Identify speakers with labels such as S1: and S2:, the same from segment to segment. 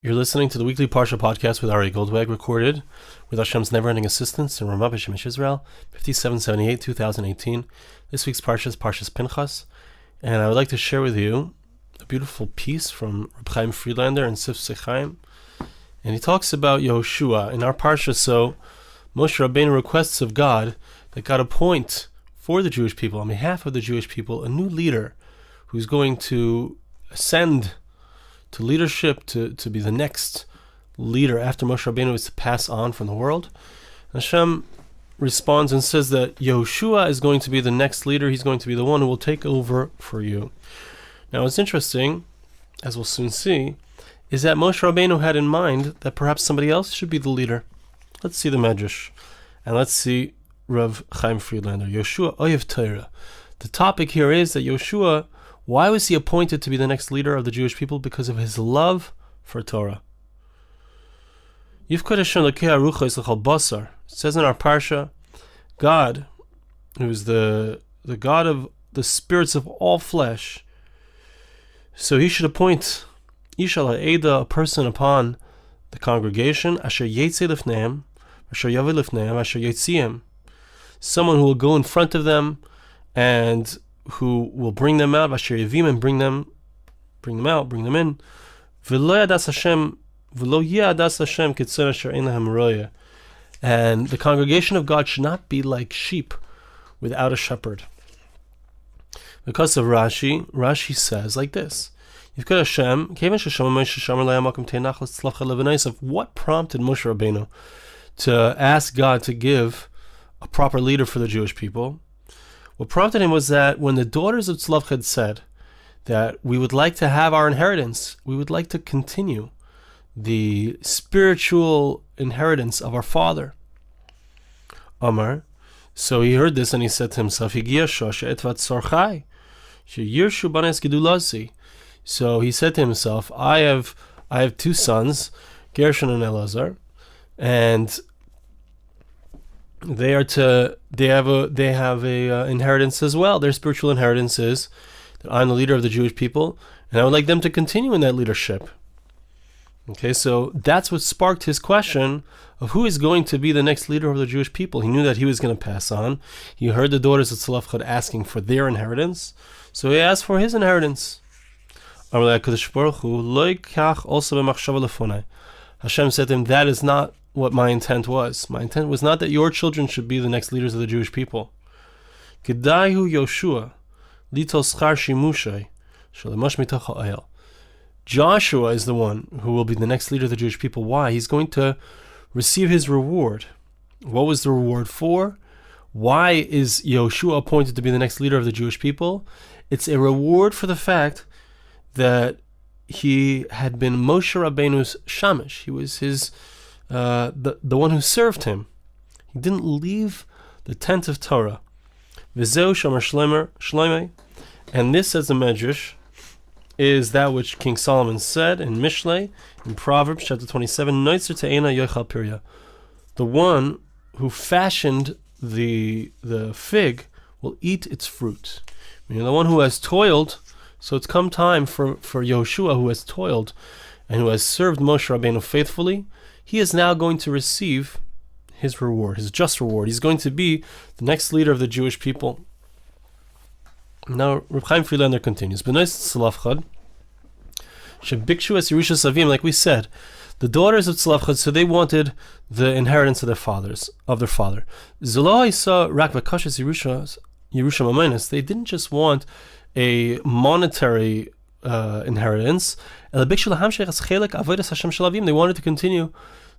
S1: You're listening to the weekly Parsha Podcast with Ari Goldwag, recorded with Hashem's never-ending assistance in Ramah B'Shemesh Israel, 5778, 2018. This week's Parsha is Parshas Pinchas, and I would like to share with you a beautiful piece from Reb Chaim Friedlander in Sif Sechaim, and he talks about Yehoshua in our Parsha. So Moshe Rabbeinu requests of God that God appoint for the Jewish people, on behalf of the Jewish people, a new leader who's going to ascend to leadership, to be the next leader after Moshe Rabbeinu is to pass on from the world. Hashem responds and says that Yehoshua is going to be the next leader. He's going to be the one who will take over for you. Now, what's interesting, as we'll soon see, is that Moshe Rabbeinu had in mind that perhaps somebody else should be the leader. Let's see the Medrash, and let's see Rav Chaim Friedlander. Yehoshua Oyev Torah. The topic here is that Yehoshua, why was he appointed to be the next leader of the Jewish people? Because of his love for Torah. It says in our Parsha, God, who is the God of the spirits of all flesh, so he should appoint a person upon the congregation, someone who will go in front of them and who will bring them out, and bring them out, bring them in. And the congregation of God should not be like sheep without a shepherd. Because of Rashi says like this: of what prompted Moshe Rabbeinu to ask God to give a proper leader for the Jewish people? What prompted him was that when the daughters of Tzlach had said that we would like to have our inheritance, we would like to continue the spiritual inheritance of our father, Amar, so he heard this and he said to himself, so he said to himself, I have two sons, Gershon and Elazar, and they have a inheritance as well. Their spiritual inheritance is that I'm the leader of the Jewish people, and I would like them to continue in that leadership. Okay, so that's what sparked his question of who is going to be the next leader of the Jewish people. He knew that he was going to pass on. He heard the daughters of Tzlach asking for their inheritance, so he asked for his inheritance. Hashem said to him, that is not what my intent was. My intent was not that your children should be the next leaders of the Jewish people. Joshua is the one who will be the next leader of the Jewish people. Why? He's going to receive his reward. What was the reward for? Why is Yehoshua appointed to be the next leader of the Jewish people? It's a reward for the fact that he had been Moshe Rabbeinu's shamash. He was his the one who served him. He didn't leave the tent of Torah. V'zeu shomer shloimei, and this, says the Medrash, is that which King Solomon said in Mishlei, in Proverbs chapter 27, Noitzer te'ena yochal pirya. The one who fashioned the fig will eat its fruit. Meaning the one who has toiled. So it's come time for Yehoshua, who has toiled and who has served Moshe Rabbeinu faithfully. He is now going to receive his reward, his just reward. He's going to be the next leader of the Jewish people. Now, Reb Chaim Friedlander continues. Like we said, the daughters of Tzlach, so they wanted the inheritance of their father. They didn't just want a monetary inheritance. They wanted to continue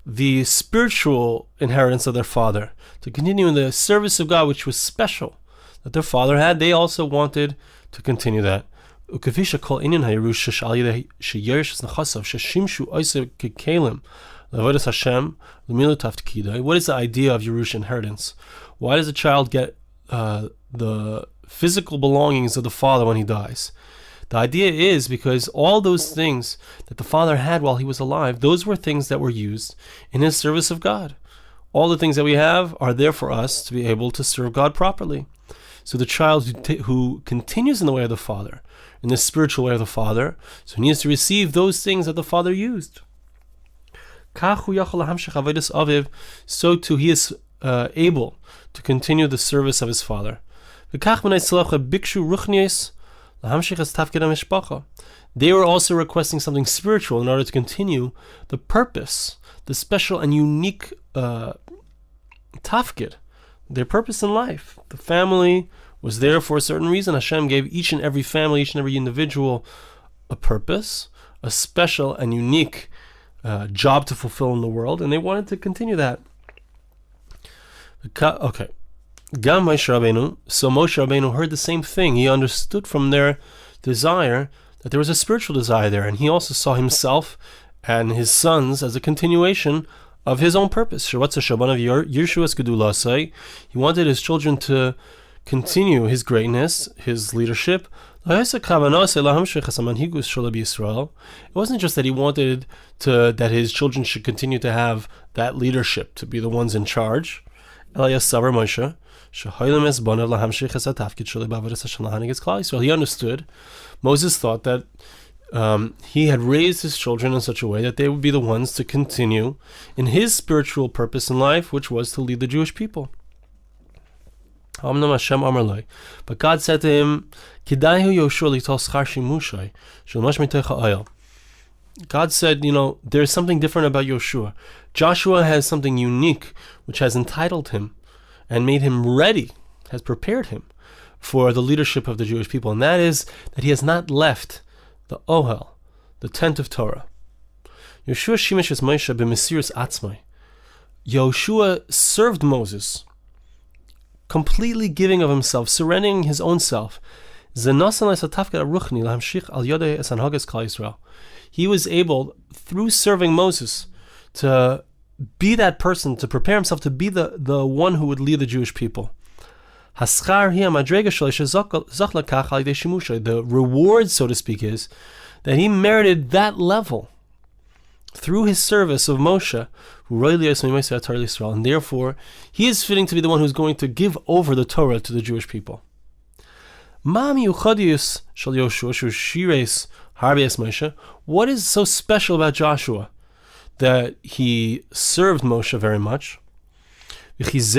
S1: the spiritual inheritance of their father, to continue in the service of God, which was special, that their father had. They also wanted to continue that. What is the idea of Yerush inheritance? Why does a child get the physical belongings of the father when he dies? The idea is because all those things that the father had while he was alive, those were things that were used in his service of God. All the things that we have are there for us to be able to serve God properly. So the child who continues in the way of the father, in the spiritual way of the father, so he needs to receive those things that the father used. so too he is able to continue the service of his father. They were also requesting something spiritual in order to continue the purpose, the special and unique tafkid, their purpose in life. The family was there for a certain reason. Hashem gave each and every family, each and every individual a purpose, a special and unique job to fulfill in the world, and they wanted to continue that. Okay. Gam Moshe Rabbeinu. So Moshe Rabbeinu heard the same thing. He understood from their desire that there was a spiritual desire there, and he also saw himself and his sons as a continuation of his own purpose. He wanted his children to continue his greatness, his leadership. It wasn't just that he wanted that his children should continue to have that leadership, to be the ones in charge. He understood. Moses thought that he had raised his children in such a way that they would be the ones to continue in his spiritual purpose in life, which was to lead the Jewish people. But God said to him, God said, there's something different about Yoshua. Joshua has something unique which has entitled him and made him ready, has prepared him for the leadership of the Jewish people, and that is that he has not left the Ohel, the tent of Torah. Yoshua shimesh Moshe b'mesirus atzmai. Yoshua served Moses, completely giving of himself, surrendering his own self. He was able, through serving Moses, to be that person, to prepare himself to be the one who would lead the Jewish people. The reward, so to speak, is that he merited that level through his service of Moshe, and therefore he is fitting to be the one who's going to give over the Torah to the Jewish people. What is so special about Joshua that he served Moshe very much? Is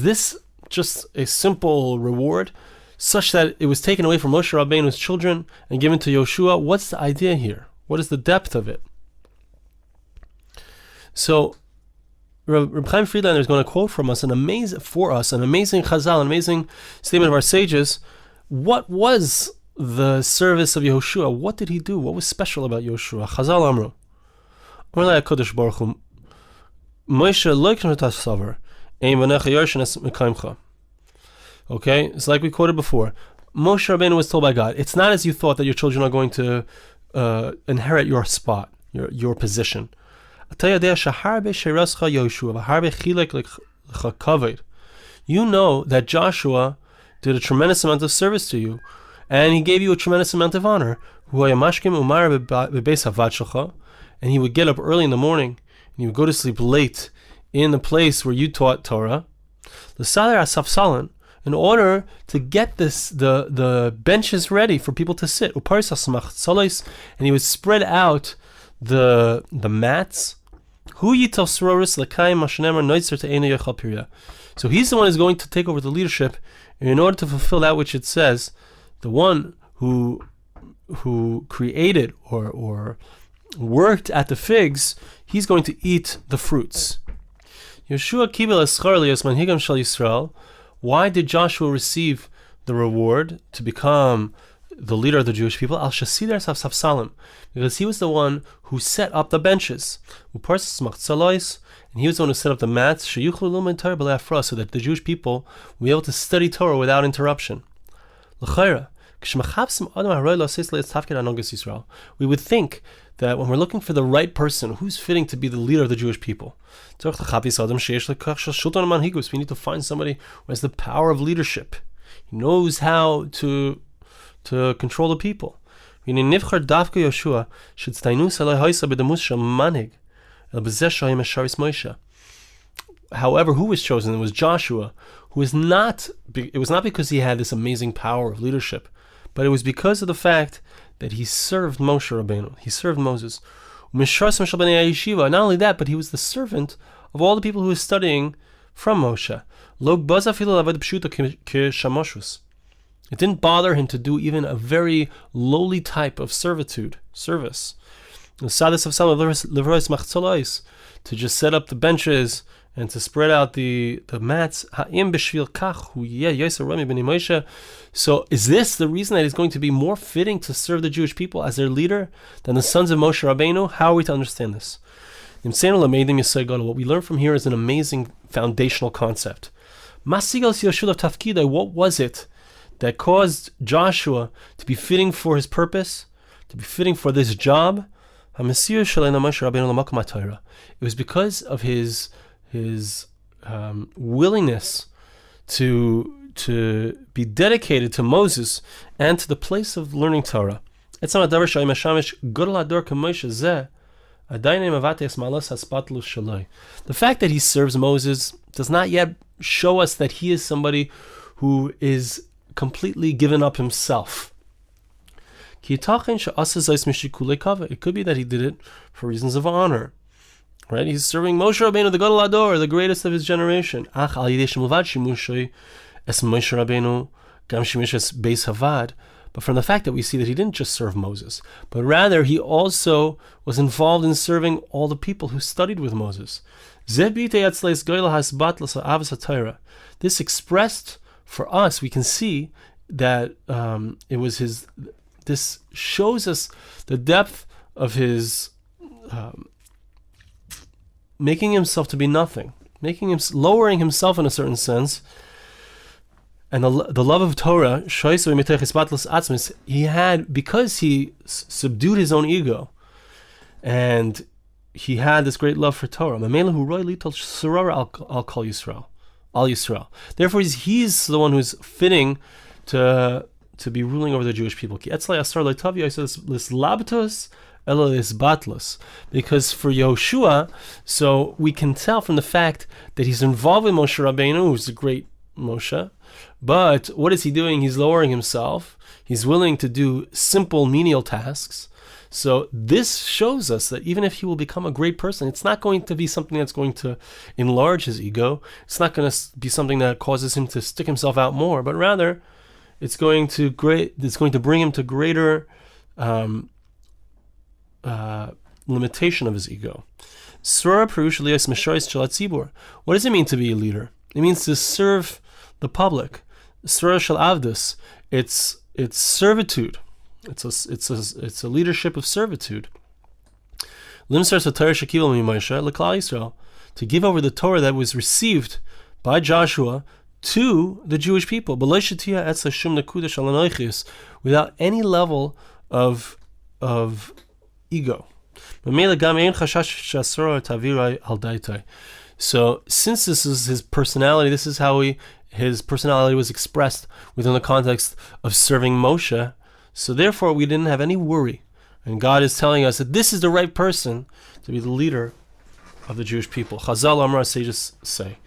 S1: this just a simple reward, such that it was taken away from Moshe Rabbeinu's children and given to Yoshua? What's the idea here? What is the depth of it? So, Reb Chaim Friedlander is going to quote from us an amazing chazal, an amazing statement of our sages. What was the service of Yoshua? What did he do? What was special about Yoshua? Chazal Amru. Okay, it's like we quoted before. Moshe Rabbeinu was told by God, it's not as you thought that your children are going to inherit your spot, your position. You know that Joshua did a tremendous amount of service to you, and he gave you a tremendous amount of honor. And he would get up early in the morning, and he would go to sleep late in the place where you taught Torah, in order to get the benches ready for people to sit. And he would spread out the mats. So he's the one who's going to take over the leadership in order to fulfill that which it says, the one who created or worked at the figs, he's going to eat the fruits. Why did Joshua receive the reward to become the leader of the Jewish people? Because he was the one who set up the benches, and he was the one who set up the mats, so that the Jewish people will be able to study Torah without interruption. We would think that when we're looking for the right person who's fitting to be the leader of the Jewish people, we need to find somebody who has the power of leadership. He knows how to control the people. However, who was chosen? It was Joshua, who was not. It was not because he had this amazing power of leadership, but it was because of the fact that he served Moshe Rabbeinu. He served Moses. Not only that, but he was the servant of all the people who were studying from Moshe. It didn't bother him to do even a very lowly type of service. To just set up the benches and to spread out the mats. So is this the reason that he's going to be more fitting to serve the Jewish people as their leader than the sons of Moshe Rabbeinu? How are we to understand this? What we learn from here is an amazing foundational concept. What was it that caused Joshua to be fitting for his purpose, to be fitting for this job? It was because of his willingness to be dedicated to Moses and to the place of learning Torah. The fact that he serves Moses does not yet show us that he is somebody who is completely given up himself. It could be that he did it for reasons of honor. Right? He's serving Moshe Rabbeinu, the Gadol Hador, the greatest of his generation. But from the fact that we see that he didn't just serve Moses, but rather he also was involved in serving all the people who studied with Moses. This expressed for us, we can see that it was his. This shows us the depth of his making himself to be nothing, lowering himself in a certain sense. And the love of Torah, he had, because he subdued his own ego, and he had this great love for Torah. Therefore, he's the one who's fitting to be ruling over the Jewish people. Because for Yehoshua, so we can tell from the fact that he's involved with Moshe Rabbeinu, who's the great Moshe. But what is he doing? He's lowering himself. He's willing to do simple menial tasks. So this shows us that even if he will become a great person, it's not going to be something that's going to enlarge his ego. It's not going to be something that causes him to stick himself out more, but rather it's going to bring him to greater limitation of his ego. What does it mean to be a leader? It means to serve the public. Sura shel avdus. It's servitude. It's a leadership of servitude. To give over the Torah that was received by Joshua to the Jewish people, without any level of ego. So since this is his personality, this is how his personality was expressed within the context of serving Moshe. So therefore, we didn't have any worry. And God is telling us that this is the right person to be the leader of the Jewish people. Chazal Amar, sages say,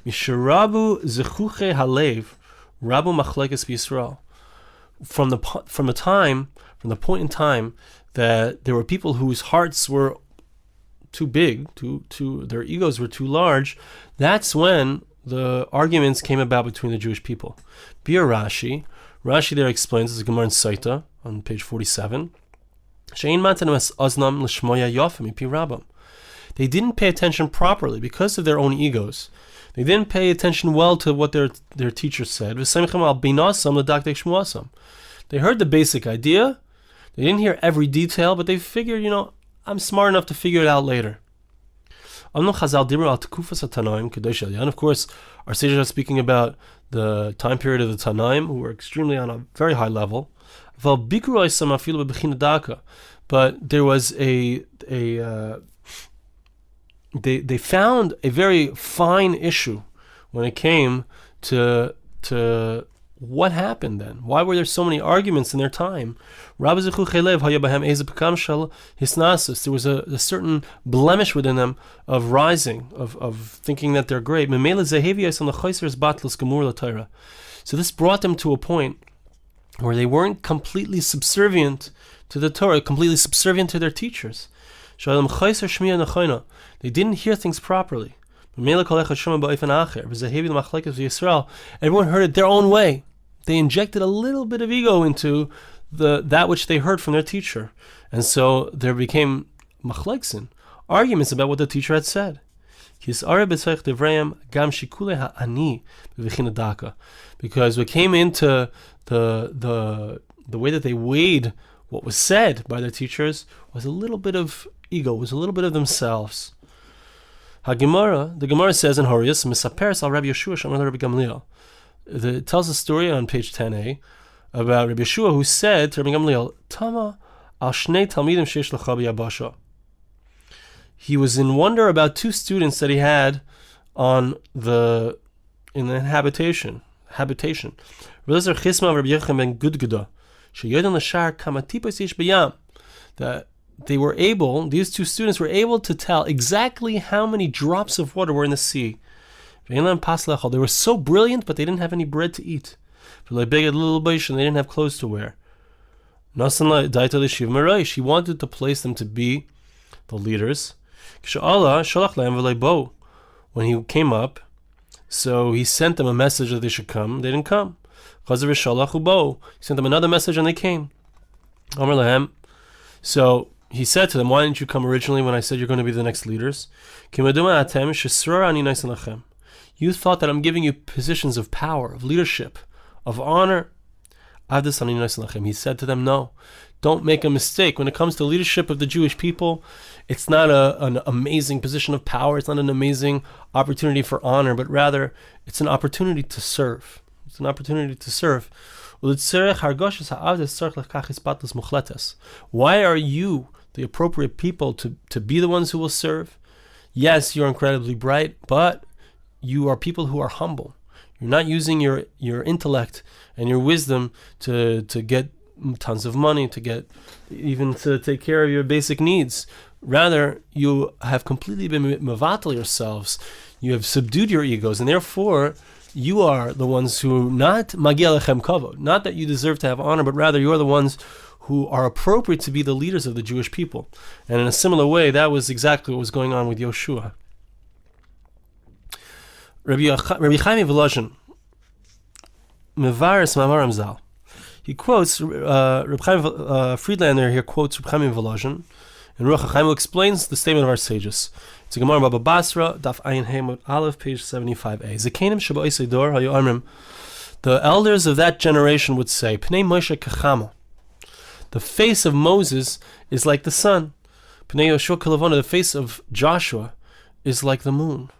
S1: Misharabu zechuche halev, rabu machlekes b'Yisrael. From the point in time that there were people whose hearts were too big, their egos were too large, that's when the arguments came about between the Jewish people. Bia Rashi there explains, as a Gemara in Saita on page 47, they didn't pay attention properly because of their own egos. They didn't pay attention well to what their teacher said. They heard the basic idea. They didn't hear every detail, but they figured, I'm smart enough to figure it out later. And of course, our sages are speaking about the time period of the Tanaim, who were extremely on a very high level. But there was they found a very fine issue when it came to what happened then. Why were there so many arguments in their time? There was a certain blemish within them of rising, of thinking that they're great. So this brought them to a point where they weren't completely subservient to the Torah, completely subservient to their teachers. They didn't hear things properly. Everyone heard it their own way. They injected a little bit of ego into that which they heard from their teacher. And so there became machleksin, arguments about what the teacher had said. Because we came into the way that they weighed what was said by their teachers was a little bit of ego, was a little bit of themselves. The Gemara says in Horius, Misaperes al Rabbi Yeshua Shamar Rabbi Gamliel. It tells a story on page 10a about Rabbi Yeshua who said to Rabbi Gamliel, Tama al Shnei Talmidim Sheish Lecha B'Yabasha. He was in wonder about two students that he had in the habitation. Rabbi Elazar Chisma Rabbi Yechim ben Gudguda. That these two students were able to tell exactly how many drops of water were in the sea. They were so brilliant, but they didn't have any bread to eat. They didn't have clothes to wear. He wanted to place them to be the leaders. When he came up, so he sent them a message that they should come. They didn't come. He sent them another message and they came. So he said to them, why didn't you come originally when I said you're going to be the next leaders? You thought that I'm giving you positions of power, of leadership, of honor. He said to them, no, don't make a mistake. When it comes to leadership of the Jewish people, it's not an amazing position of power. It's not an amazing opportunity for honor, but rather it's an opportunity to serve. It's an opportunity to serve. Why are you the appropriate people to be the ones who will serve? Yes, you're incredibly bright, but you are people who are humble. You're not using your intellect and your wisdom to get tons of money, to take care of your basic needs. Rather, you have completely been mevatel yourselves. You have subdued your egos, and therefore you are the ones who not magia lechem kavod, not that you deserve to have honor, but rather you are the ones who are appropriate to be the leaders of the Jewish people. And in a similar way, that was exactly what was going on with Yoshua. Rabbi Chaim Volozhin, Mevaris Mamaram Zal. He quotes Rabbi Chaim Friedlander here quotes Rabbi Chaim Volozhin, and Ruach HaChaim explains the statement of our sages. It's a Gemara Baba Basra, Daf Ayin Hemot Aleph, page 75a. Zekenim Sheba Isidor Hayu Amrim. The elders of that generation would say, Pnei Moshe Kachama. The face of Moses is like the sun. Pnei Yoshua Kalavona. The face of Joshua is like the moon.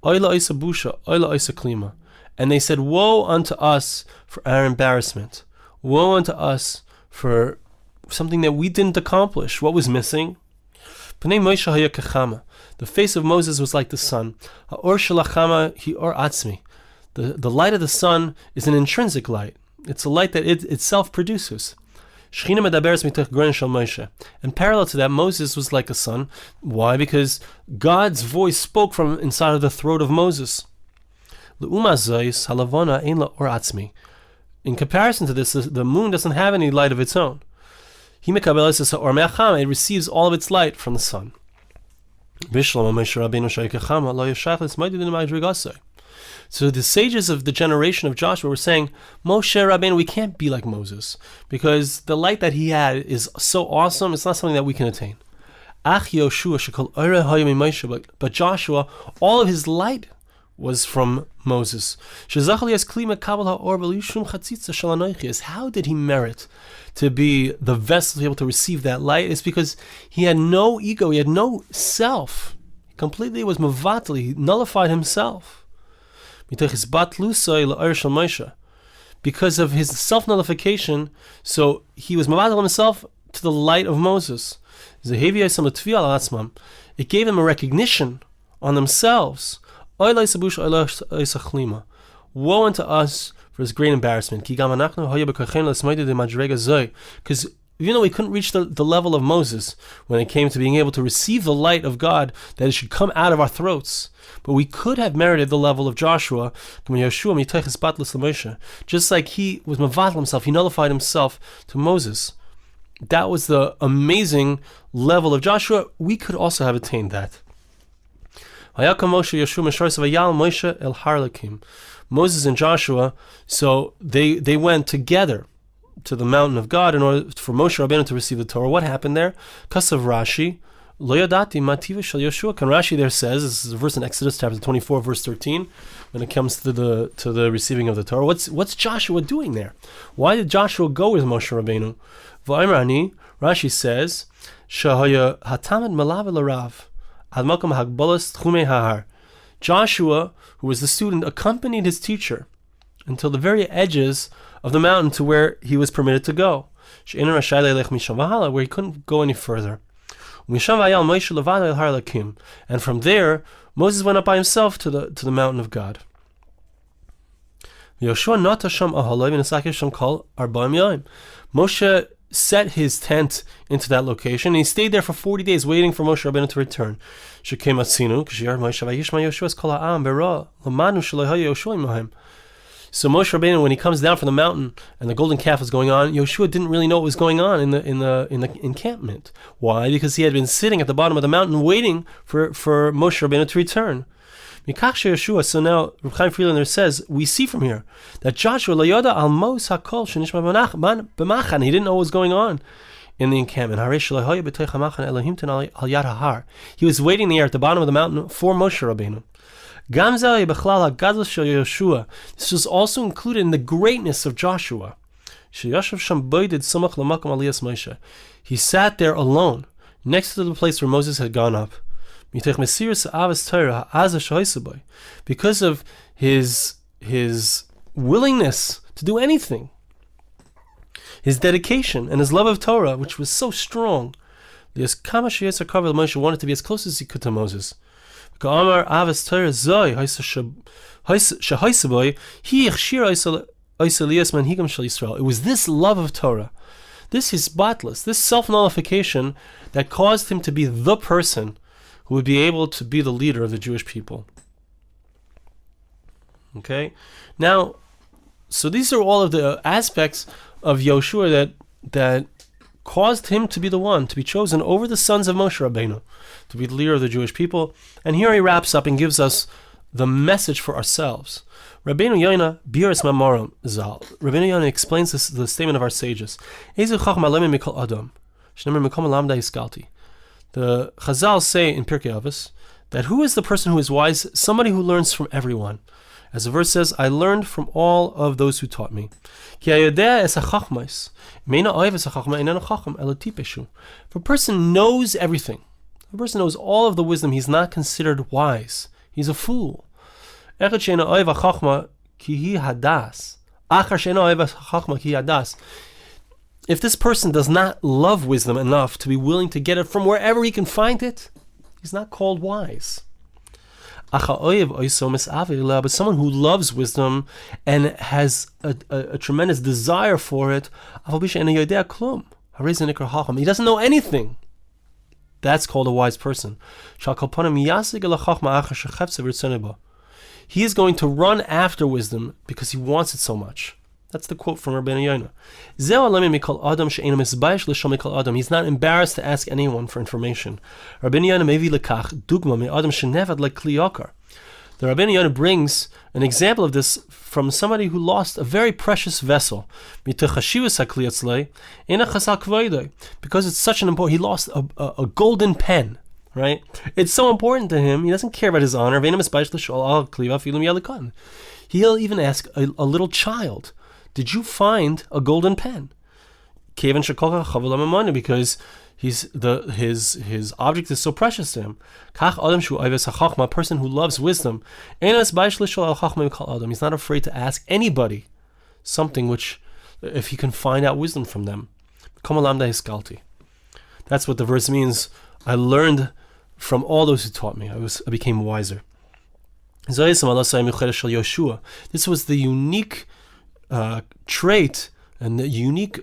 S1: Oila Isa Busha, Oila Isa Klima. And they said, woe unto us for our embarrassment. Woe unto us for something that we didn't accomplish. What was missing? Pnei Moshe Haya Kachama. The face of Moses was like the sun. Ha'or shalachama hi or atzmi. The light of the sun is an intrinsic light. It's a light that it itself produces. Shechina medaberes mitach groin shel Moshe. And parallel to that, Moses was like a sun. Why? Because God's voice spoke from inside of the throat of Moses. Le'uma zois halavona ein la or atzmi. In comparison to this, the moon doesn't have any light of its own. It receives all of its light from the sun. So the sages of the generation of Joshua were saying, Moshe Rabbeinu, we can't be like Moses, because the light that he had is so awesome, it's not something that we can attain. But Joshua, all of his light was from Moses. How did he merit to be the vessel to be able to receive that light? It's because he had no ego, he had no self. He completely was mevatel, he nullified himself. Because of his self-nullification, so he was mevatel himself to the light of Moses. It gave them a recognition on themselves. Woe unto us for his great embarrassment. Because even though we couldn't reach the level of Moses when it came to being able to receive the light of God, that it should come out of our throats, but we could have merited the level of Joshua, just like he was mavatal himself, he nullified himself to Moses. That was the amazing level of Joshua. We could also have attained that. Moses and Joshua, so they went together to the mountain of God in order for Moshe Rabbeinu to receive the Torah. What happened there? Kasav Rashi, Lo yadati mativa shel Yoshua. Kan Rashi there says, this is a verse in Exodus chapter 24, verse 13, when it comes to the receiving of the Torah. What's Joshua doing there? Why did Joshua go with Moshe Rabbeinu? V'aimrani, Rashi says, Shahaya hatamid malav l'rav ad makom hagbolas tchumei hahar. Joshua, who was the student, accompanied his teacher until the very edges of the mountain to where he was permitted to go, where he couldn't go any further. And from there, Moses went up by himself to the mountain of God. Moshe set his tent into that location, and he stayed there for 40 days waiting for Moshe Rabbeinu to return. So Moshe Rabbeinu, when he comes down from the mountain and the golden calf was going on, Yoshua didn't really know what was going on in the encampment. Why? Because he had been sitting at the bottom of the mountain waiting for Moshe Rabbeinu to return. So now Reb Chaim Friedlander says, we see from here that Joshua he didn't know what was going on in the encampment. He was waiting there at the bottom of the mountain for Moshe Rabbeinu. This was also included in the greatness of Joshua. He sat there alone, next to the place where Moses had gone up. Because of his willingness to do anything, his dedication and his love of Torah, which was so strong, Moshe wanted to be as close as he could to Moses. It was this love of Torah, this hisbatlis, this self-nullification that caused him to be the person who would be able to be the leader of the Jewish people. Okay? Now, so these are all of the aspects of Yoshua that caused him to be the one to be chosen over the sons of Moshe Rabbeinu, to be the leader of the Jewish people. And here he wraps up and gives us the message for ourselves. Rabbeinu Yonah Biras Mamorim Zal. Rabbeinu Yonah explains the statement of our sages. The Chazal say in Pirkei Avos that who is the person who is wise? Somebody who learns from everyone. As the verse says, I learned from all of those who taught me. If a person knows everything, if a person knows all of the wisdom, he's not considered wise. He's a fool. If this person does not love wisdom enough to be willing to get it from wherever he can find it, he's not called wise. But someone who loves wisdom and has a tremendous desire for it, he doesn't know anything. That's called a wise person. He is going to run after wisdom because he wants it so much. That's the quote from Rabbeinu Yonah. He's not embarrassed to ask anyone for information. Rabbeinu Yonah The Rabbeinu Yonah brings an example of this from somebody who lost a very precious vessel. Because it's such an important, he lost a golden pen. Right? It's so important to him, he doesn't care about his honor. He'll even ask a little child, did you find a golden pen? Because his object is so precious to him. A person who loves wisdom, he's not afraid to ask anybody something which, if he can find out wisdom from them. That's what the verse means. I learned from all those who taught me. I became wiser. This was the unique trait and the unique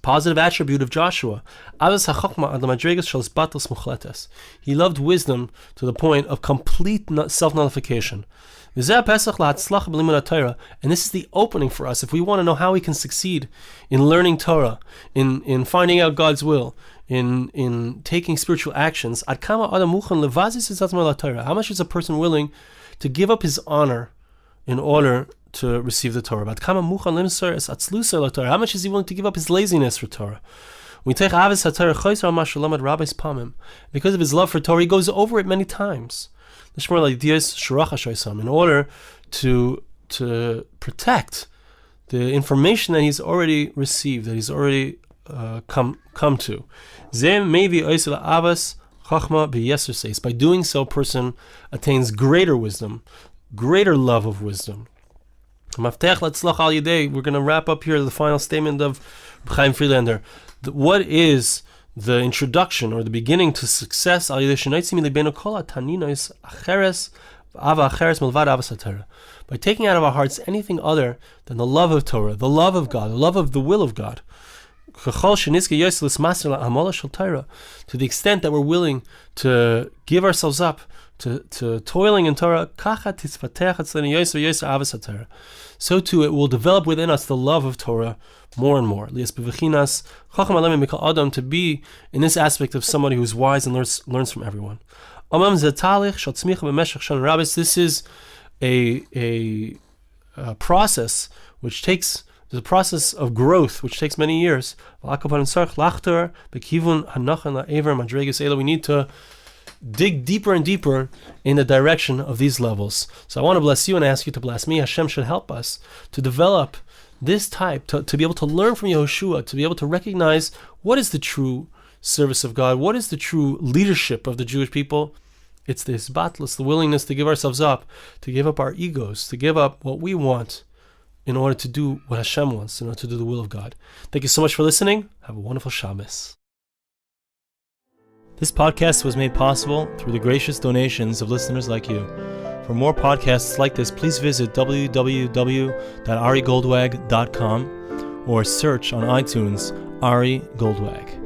S1: positive attribute of Joshua. He loved wisdom to the point of complete self-nullification. And this is the opening for us if we want to know how we can succeed in learning Torah, in finding out God's will, in taking spiritual actions. How much is a person willing to give up his honor in order to receive the Torah? How much is he willing to give up his laziness for Torah? Because of his love for Torah, he goes over it many times in order to protect the information that he's already received, that he's already come to. By doing so, a person attains greater wisdom, greater love of wisdom. We're going to wrap up here the final statement of Chaim Friedlander. What is the introduction or the beginning to success? By taking out of our hearts anything other than the love of Torah, the love of God, the love of the will of God. To the extent that we're willing to give ourselves up to toiling in Torah, so too it will develop within us the love of Torah more and more. To be in this aspect of somebody who's wise and learns from everyone. This is a process which takes the process of growth, which takes many years. We need to dig deeper and deeper in the direction of these levels. So I want to bless you and ask you to bless me. Hashem should help us to develop this type, to be able to learn from Yehoshua, to be able to recognize what is the true service of God, what is the true leadership of the Jewish people. It's the hisbatlus, the willingness to give ourselves up, to give up our egos, to give up what we want in order to do what Hashem wants, in order to do the will of God. Thank you so much for listening. Have a wonderful Shabbos. This podcast was made possible through the gracious donations of listeners like you. For more podcasts like this, please visit www.arigoldwag.com or search on iTunes Ari Goldwag.